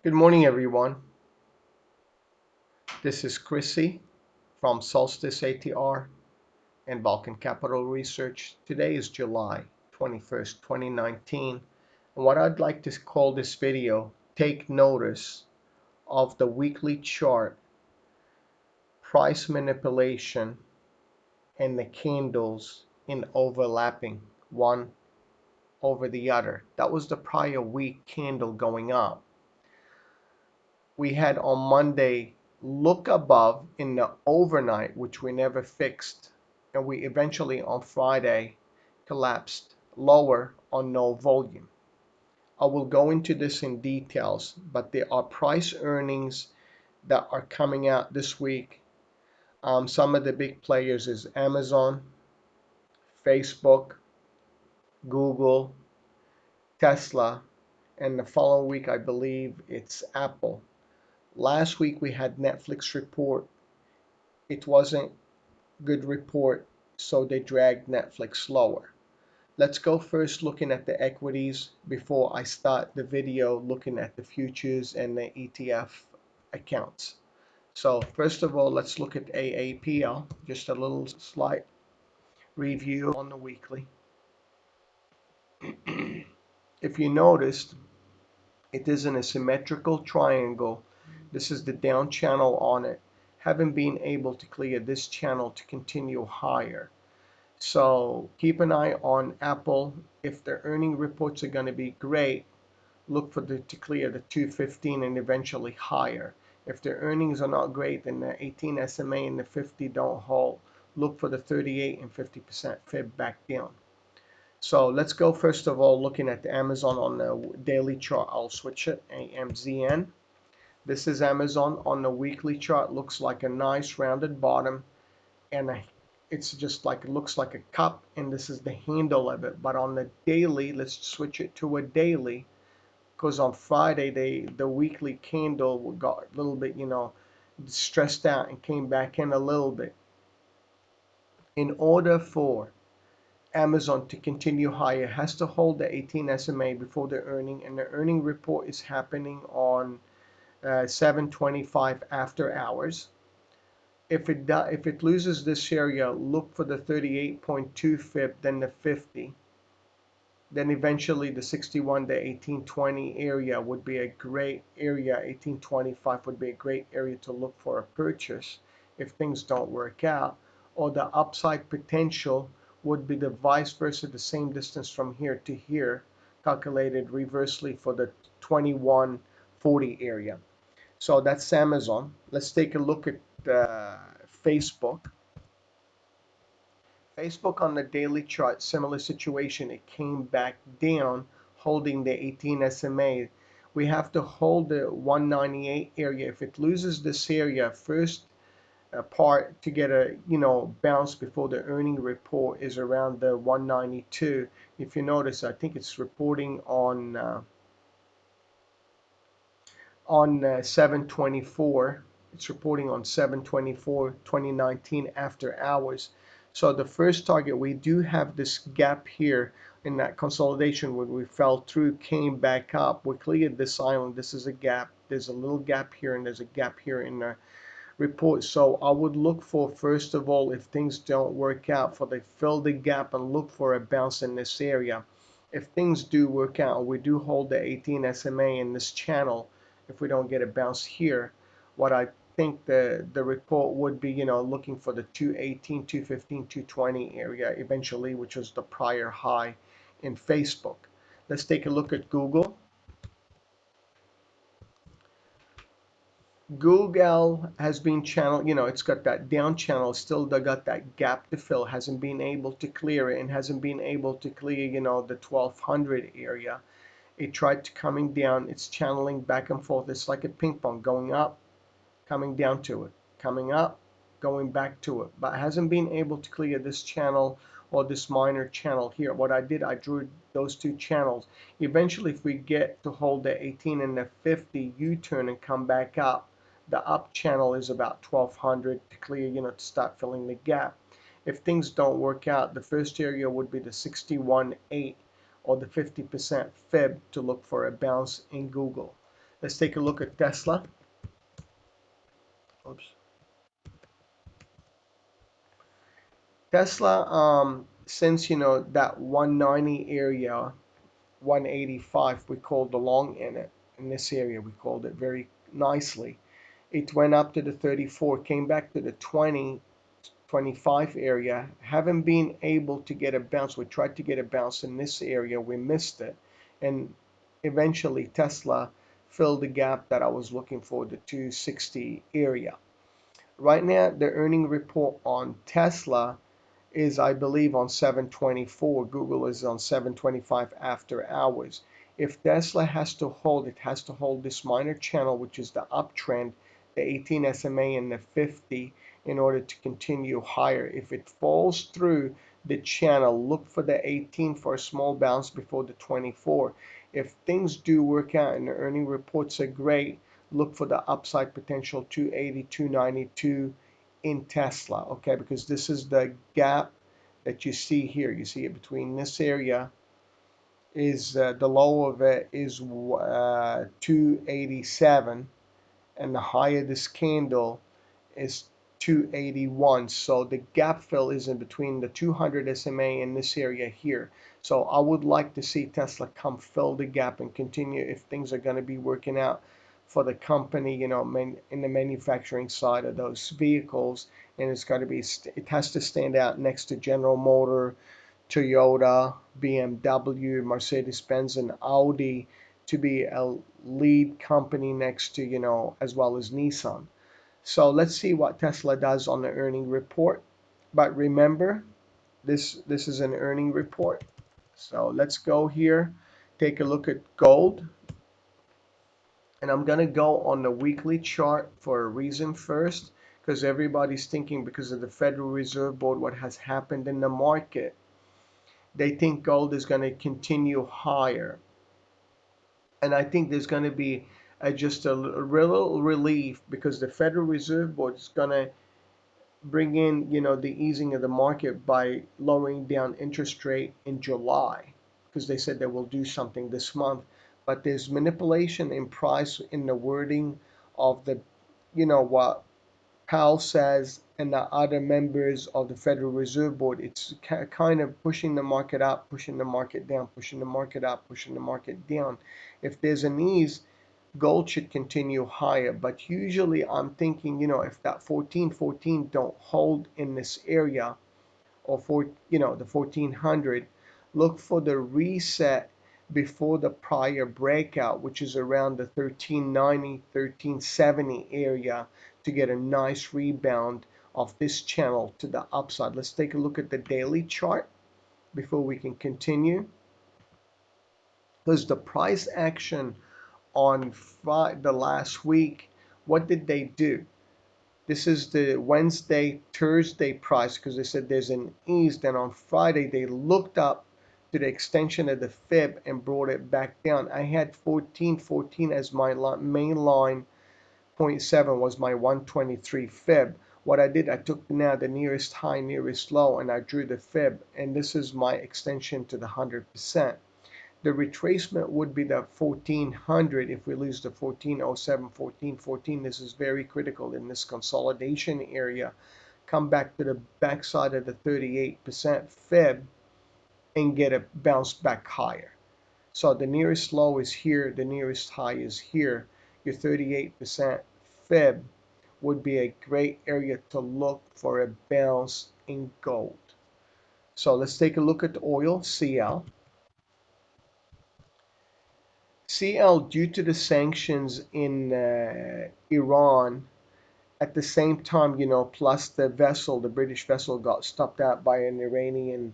Good morning, everyone. This is Chrissy from SolsticeATR and Balkan Capital Research. Today is July 21st, 2019. And what I'd like to call this video, take notice of the weekly chart, price manipulation, and the candles in overlapping one over the other. That was the prior week candle going up. We had on Monday look above in the overnight, which we never fixed, and we eventually on Friday collapsed lower on no volume. I will go into this in details, but there are price earnings that are coming out this week. Some of the big players is Amazon, Facebook, Google, Tesla, and the following week I believe it's Apple. Last week we had Netflix report. It wasn't good report, so they dragged Netflix lower. Let's go first looking at the equities before I start the video looking at the futures and the ETF accounts. So first of all, let's look at AAPL, just a little slight review on the weekly. If you noticed, it is in a symmetrical triangle. This is the down channel on it. Haven't been able to clear this channel to continue higher. So keep an eye on Apple. If their earning reports are going to be great, look for to clear the 215 and eventually higher. If their earnings are not great, then the 18 SMA and the 50 don't hold. Look for the 38 and 50% fib back down. So let's go first of all looking at the Amazon on the daily chart. I'll switch it, AMZN. This is Amazon on the weekly chart. Looks like a nice rounded bottom, and it's just like, it looks like a cup, and this is the handle of it. But on the daily, let's switch it to a daily, because on Friday the weekly candle got a little bit, stressed out and came back in a little bit. In order for Amazon to continue higher, has to hold the 18 SMA before the earning, and the earning report is happening on 7:25 after hours. If it loses this area, look for the 38.2 fib, then the 50, then eventually the 61 to 1820 area would be a great area. 1825 would be a great area to look for a purchase if things don't work out. Or the upside potential would be the vice versa, the same distance from here to here, calculated reversely for the 2140 area. So that's Amazon. Let's take a look at Facebook. Facebook on the daily chart, similar situation. It came back down, holding the 18 SMA. We have to hold the 198 area. If it loses this area, first part to get a bounce before the earning report is around the 192. If you notice, I think it's reporting on 724. It's reporting on 7/24/2019 after hours. So the first target, we do have this gap here in that consolidation when we fell through, came back up. We cleared this island. This is a gap. There's a little gap here, and there's a gap here in the report. So I would look for, first of all, if things don't work out, for they fill the gap and look for a bounce in this area. If things do work out, we do hold the 18 SMA in this channel. If we don't get a bounce here, what I think the report would be, looking for the 218, 215, 220 area eventually, which was the prior high in Facebook. Let's take a look at Google. Google has been channel, it's got that down channel, still got that gap to fill, hasn't been able to clear it, and hasn't been able to clear, the 1200 area. It tried to coming down, it's channeling back and forth. It's like a ping pong, going up, coming down to it, coming up, going back to it, but hasn't been able to clear this channel or this minor channel here. What I did, I drew those two channels. Eventually, if we get to hold the 18 and the 50 U-turn and come back up, the up channel is about 1200 to clear, to start filling the gap. If things don't work out, the first area would be the 61.8 or the 50% fib to look for a bounce in Google. Let's take a look at Tesla. Oops. Tesla, since that 190 area, 185, we called the long in it. In this area, we called it very nicely. It went up to the 34, came back to the 20, 25 area. Haven't been able to get a bounce. We tried to get a bounce in this area. We missed it. And eventually Tesla filled the gap that I was looking for, the 260 area. Right now, the earning report on Tesla is, I believe, on 724. Google is on 725 after hours. If Tesla has to hold, it has to hold this minor channel, which is the uptrend, the 18 SMA and the 50, in order to continue higher. If it falls through the channel, look for the 18 for a small bounce before the 24. If things do work out and the earning reports are great, look for the upside potential 280, 292 in Tesla, okay, because this is the gap that you see here. You see it between this area is the low of it is 287, and the high of this candle is 281. So the gap fill is in between the 200 SMA and this area here. So I would like to see Tesla come fill the gap and continue if things are going to be working out for the company, in the manufacturing side of those vehicles. And it's got to be, it has to stand out next to General Motor, Toyota, BMW, Mercedes-Benz, and Audi to be a lead company next to, as well as Nissan. So let's see what Tesla does on the earning report. But remember, this is an earning report. So let's go here, take a look at gold. And I'm going to go on the weekly chart for a reason first, because everybody's thinking because of the Federal Reserve Board, what has happened in the market. They think gold is going to continue higher. And I think there's going to be just a real relief because the Federal Reserve Board is going to bring in, the easing of the market by lowering down interest rate in July, because they said they will do something this month. But there's manipulation in price in the wording of the, what Powell says and the other members of the Federal Reserve Board. It's kind of pushing the market up, pushing the market down, pushing the market up, pushing the market down. If there's an ease, gold should continue higher. But usually I'm thinking, if that 1414 don't hold in this area, or for the 1400, look for the reset before the prior breakout, which is around the 1390, 1370 area, to get a nice rebound of this channel to the upside. Let's take a look at the daily chart before we can continue, because the price action on the last week, what did they do? This is the Wednesday, Thursday price, because they said there's an ease. Then on Friday, they looked up to the extension of the fib and brought it back down. I had 1414 as my main line. 0.7 was my 123 fib. What I did, I took now the nearest high, nearest low, and I drew the fib. And this is my extension to the 100%. The retracement would be the 1400. If we lose the 1407, 1414, this is very critical in this consolidation area. Come back to the backside of the 38% fib and get a bounce back higher. So the nearest low is here, the nearest high is here. Your 38% fib would be a great area to look for a bounce in gold. So let's take a look at oil, CL. CL, due to the sanctions in Iran, at the same time, plus the vessel, the British vessel got stopped out by an Iranian,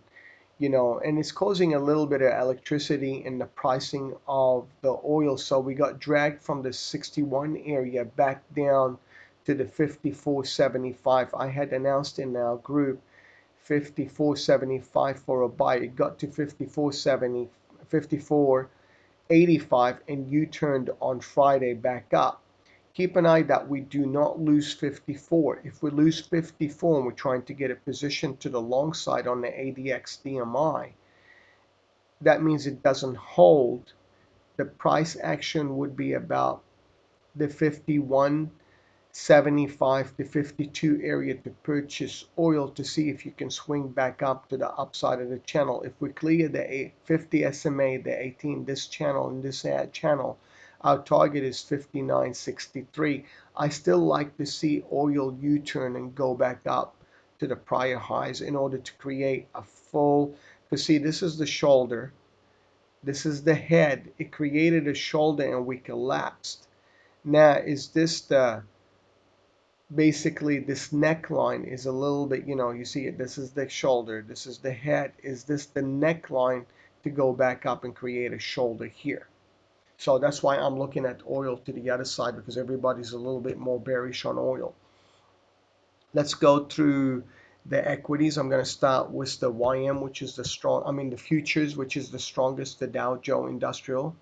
and it's causing a little bit of electricity in the pricing of the oil. So we got dragged from the 61 area back down to the 54.75. I had announced in our group 54.75 for a buy. It got to 54.70, 54.85, and U-turned on Friday back up. Keep an eye that we do not lose 54. If we lose 54 and we're trying to get a position to the long side on the ADX DMI, that means it doesn't hold. The price action would be about the 51.75 to 52 area to purchase oil to see if you can swing back up to the upside of the channel. If we clear the 50 SMA, the 18, this channel and this channel, our target is 59.63. I still like to see oil U-turn and go back up to the prior highs in order to create a full, because see, this is the shoulder, this is the head. It created a shoulder and we collapsed. Now, is this the, basically this neckline is a little bit, you see it, this is the shoulder, this is the head. Is this the neckline to go back up and create a shoulder here? So that's why I'm looking at oil to the other side, because everybody's a little bit more bearish on oil. Let's go through the equities. I'm going to start with the YM, which is the strong, the futures, which is the strongest, the Dow Jones Industrial.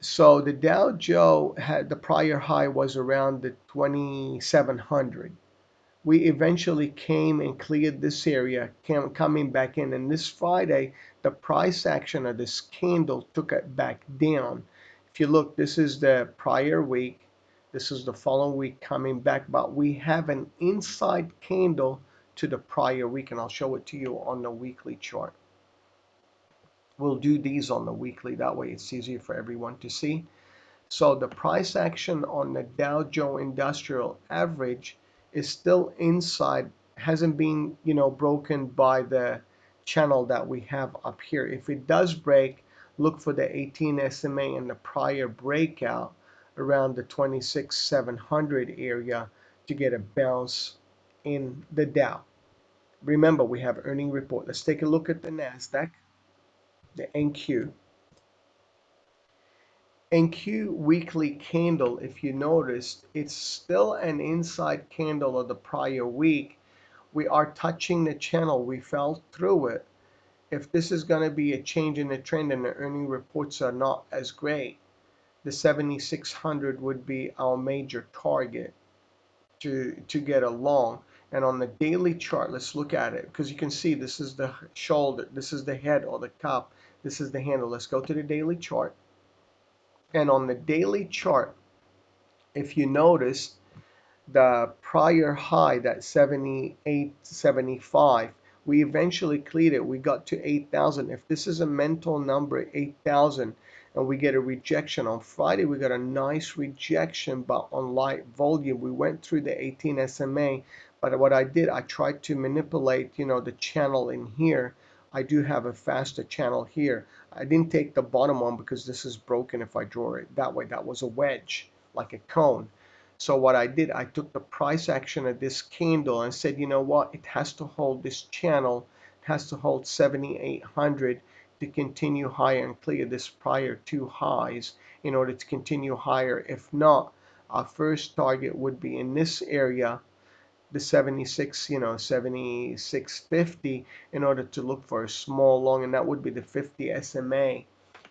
So the Dow Jones had, the prior high was around the 2700. We eventually came and cleared this area, coming back in, and this Friday the price action of this candle took it back down. If you look, this is the prior week, this is the following week coming back, but we have an inside candle to the prior week, and I'll show it to you on the weekly chart. We'll do these on the weekly, that way it's easier for everyone to see. So the price action on the Dow Jones Industrial Average is still inside, hasn't been, broken by the channel that we have up here. If it does break, look for the 18 SMA and the prior breakout around the 26,700 area to get a bounce in the Dow. Remember, we have earning report. Let's take a look at the NASDAQ, the NQ. NQ weekly candle, if you noticed, it's still an inside candle of the prior week. We are touching the channel. We fell through it. If this is going to be a change in the trend and the earning reports are not as great, the 7600 would be our major target to get along. And on the daily chart, let's look at it, because you can see this is the shoulder, this is the head or the cup, this is the handle. Let's go to the daily chart. And on the daily chart, if you notice, the prior high, that 78.75, we eventually cleared it. We got to 8,000. If this is a mental number, 8,000, and we get a rejection on Friday, we got a nice rejection, but on light volume, we went through the 18 SMA. But what I did, I tried to manipulate, the channel in here. I do have a faster channel here. I didn't take the bottom one because this is broken. If I draw it that way, that was a wedge, like a cone. So what I did, I took the price action of this candle and said, you know what, it has to hold this channel, it has to hold 7,800 to continue higher and clear this prior two highs in order to continue higher. If not, our first target would be in this area, the 76, 7650, in order to look for a small long, and that would be the 50 SMA.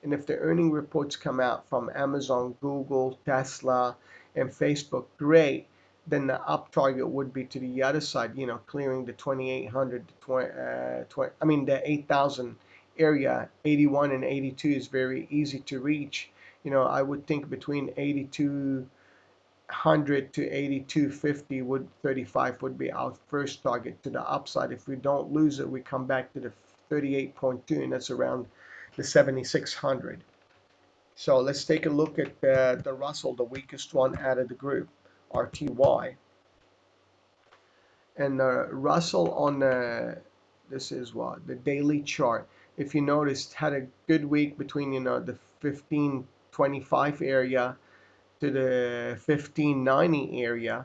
And if the earning reports come out from Amazon, Google, Tesla, and Facebook, great. Then the up target would be to the other side, clearing the 2800 to 20, the 8000 area. 81 and 82 is very easy to reach. I would think between 8200 to 8250 would 35 would be our first target to the upside. If we don't lose it, we come back to the 38.2, and that's around the 7600. So let's take a look at the Russell, the weakest one out of the group, RTY. And Russell on this is what, the daily chart. If you noticed, had a good week between, the 1525 area to the 1590 area.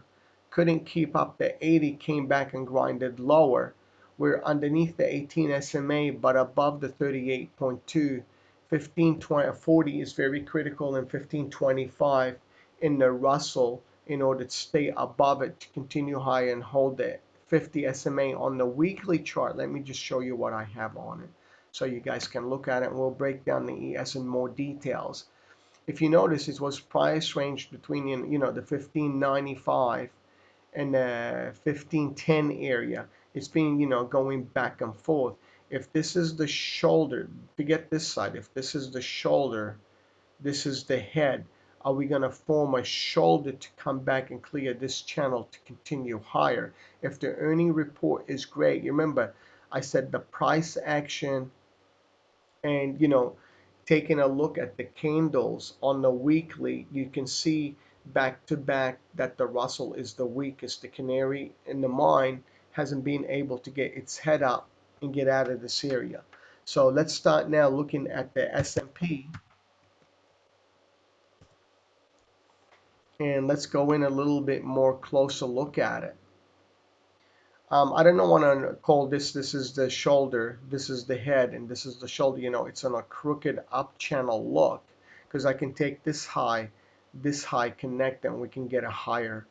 Couldn't keep up the 80, came back and grinded lower. We're underneath the 18 SMA but above the 38.2. 1540 is very critical, in 1525 in the Russell in order to stay above it, to continue high and hold the 50 SMA on the weekly chart. Let me just show you what I have on it so you guys can look at it, and we'll break down the ES in more details. If you notice, it was price range between, the 1595 and the 1510 area. It's been, going back and forth. If this is the shoulder, forget this side, if this is the shoulder, This is the head. Are we going to form a shoulder to come back and clear this channel to continue higher? If the earning report is great, remember I said the price action, and taking a look at the candles on the weekly, you can see back to back that the Russell is the weakest. The canary in the mine hasn't been able to get its head up and get out of this area. So let's start now looking at the S&P, and let's go in a little bit more closer look at it. I don't want to call this is the shoulder, this is the head, and this is the shoulder. It's on a crooked up channel look, because I can take this high, connect, and we can get a higher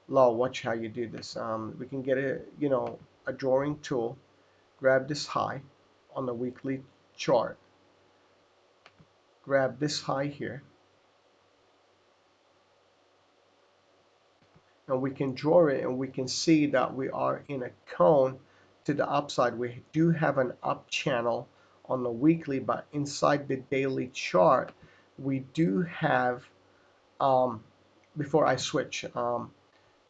low. Watch how you do this. We can get a drawing tool, grab this high on the weekly chart, grab this high here, and we can draw it, and we can see that we are in a cone to the upside. We do have an up channel on the weekly, but inside the daily chart we do have, before I switch to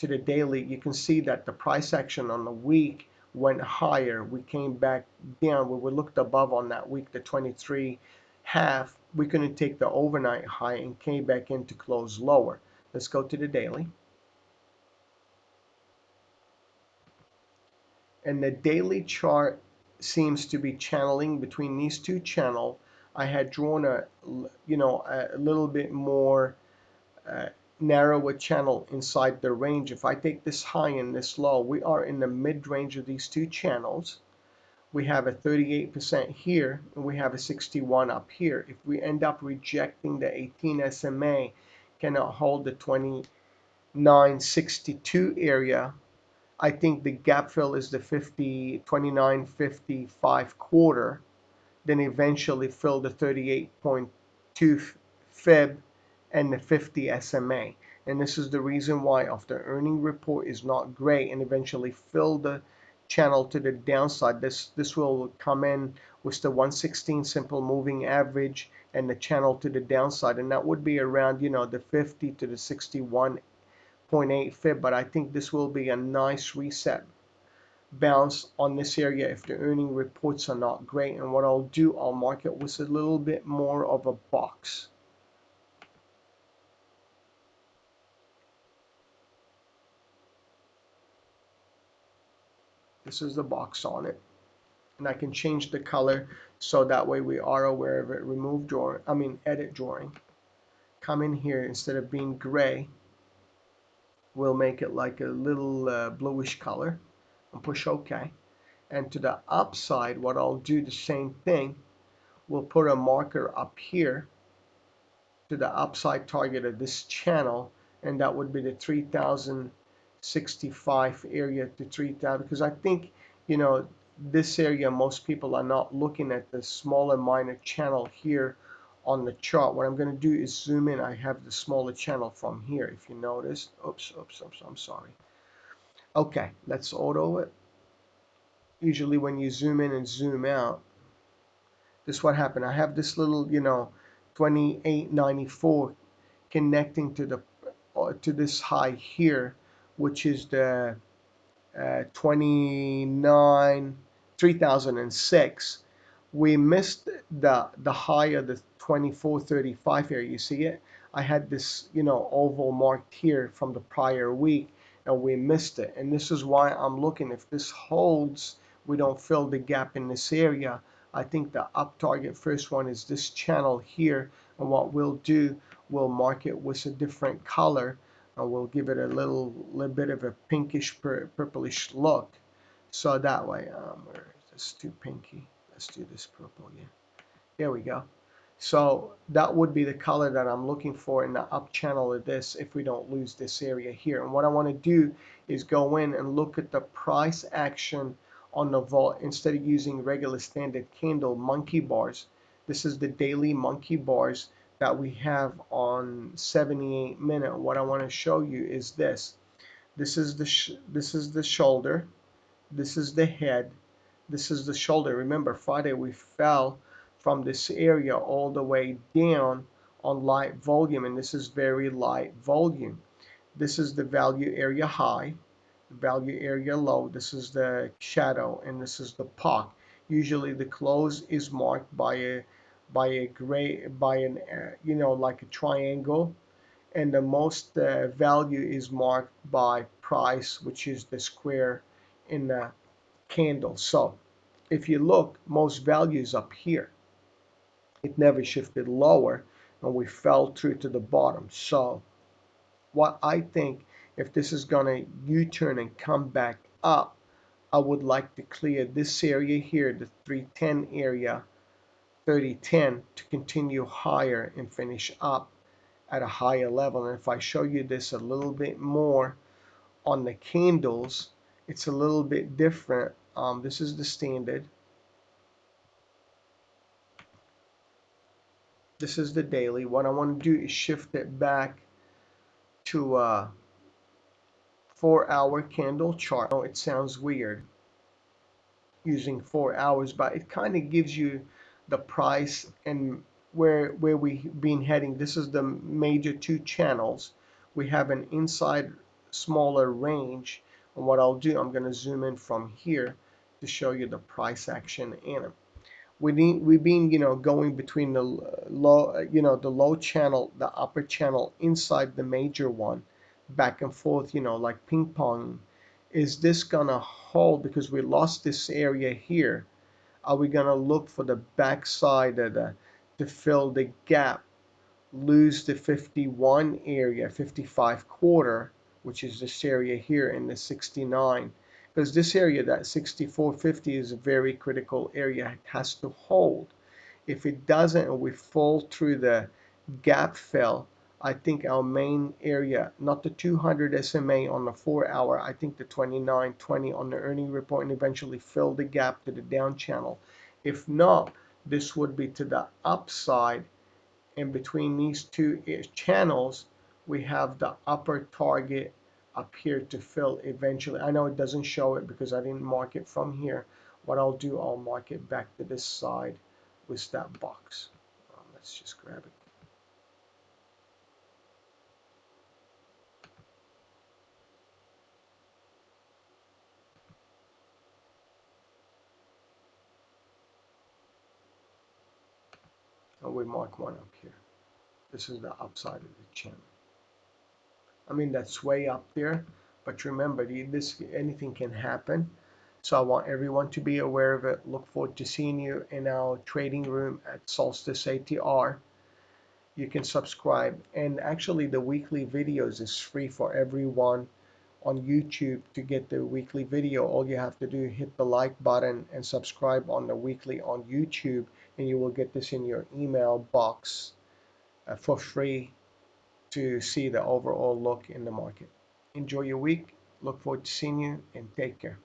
the daily, you can see that the price action on the week went higher. We came back down. We looked above on that week, the 23 half. We couldn't take the overnight high and came back in to close lower. Let's go to the daily. And the daily chart seems to be channeling between these two channels. I had drawn a little bit more narrower channel inside the range. If I take this high and this low, we are in the mid range of these two channels. We have a 38% here, and we have a 61 up here. If we end up rejecting the 18 SMA, cannot hold the 2962 area, I think the gap fill is the 29.55 quarter, then eventually fill the 38.2 fib and the 50 SMA. And this is the reason why after earning report is not great and eventually fill the channel to the downside. This will come in with the 116 simple moving average and the channel to the downside, and that would be around the 50 to the 61.8 fib. But I think this will be a nice reset bounce on this area if the earning reports are not great. And what I'll do, I'll mark it with a little bit more of a box. This is the box on it, and I can change the color so that way we are aware of it. Remove drawing, edit drawing. Come in here, instead of being gray, we'll make it like a little bluish color and push OK. And to the upside, what I'll do, the same thing, we'll put a marker up here to the upside target of this channel, and that would be the 3065 area to 3000, because I think this area, most people are not looking at the smaller minor channel here on the chart. What I'm going to do is zoom in. I have the smaller channel from here, if you notice. Oops, I'm sorry. Okay, let's auto it. Usually when you zoom in and zoom out, this is what happened. I have this little 2894 connecting to the to this high here, which is the 3006. We missed the high of the 2435 here. You see it? I had this oval marked here from the prior week, and we missed it. And this is why I'm looking. If this holds, we don't fill the gap in this area. I think the up target first one is this channel here, and what we'll do, we'll mark it with a different color, and we'll give it a little bit of a pinkish purplish look. So that way, where is this too pinky? Let's do this purple. Yeah, there we go. So that would be the color that I'm looking for in the up channel of this, if we don't lose this area here. And what I want to do is go in and look at the price action on the vol. Instead of using regular standard candle monkey bars, this is the daily monkey bars that we have on 78 minute. What I want to show you is this. This is the shoulder. This is the head. This is the shoulder. Remember, Friday we fell from this area all the way down on light volume, and this is very light volume. This is the value area high, value area low. This is the shadow, and this is the POC. Usually the close is marked by a gray, by an like a triangle, and the most value is marked by price, which is the square in the candle. So if you look, most values up here, it never shifted lower, and we fell through to the bottom. So what I think, if this is gonna U-turn and come back up, I would like to clear this area here, the 310 area, 3010, to continue higher and finish up at a higher level. And if I show you this a little bit more on the candles, it's a little bit different. This is the standard. This is the daily. What I want to do is shift it back to a 4-hour candle chart. I know it sounds weird using 4 hours, but it kind of gives you the price and where we've been heading. This is the major two channels. We have an inside smaller range, and what I'll do, I'm going to zoom in from here to show you the price action in it. We've been going between the low, the low channel, the upper channel inside the major one, back and forth, like ping pong. Is this gonna hold? Because we lost this area here. Are we gonna look for the backside of to fill the gap, lose the 51 area, 55 quarter, which is this area here in the 69? Because this area, that 64.50, is a very critical area. It has to hold. If it doesn't and we fall through the gap fill, I think our main area, not the 200 SMA on the 4-hour, I think the 29.20 on the earning report, and eventually fill the gap to the down channel. If not, this would be to the upside, and between these two channels, we have the upper target up here to fill eventually. I know it doesn't show it because I didn't mark it from here. What I'll do, I'll mark it back to this side with that box. Let's just grab it. And we mark one up here. This is the upside of the channel. I mean, that's way up there, but remember, anything can happen. So I want everyone to be aware of it. Look forward to seeing you in our trading room at Solstice ATR. You can subscribe, and actually the weekly videos is free for everyone on YouTube. To get the weekly video, all you have to do is hit the like button and subscribe on the weekly on YouTube, and you will get this in your email box for free to see the overall look in the market. Enjoy your week. Look forward to seeing you, and take care.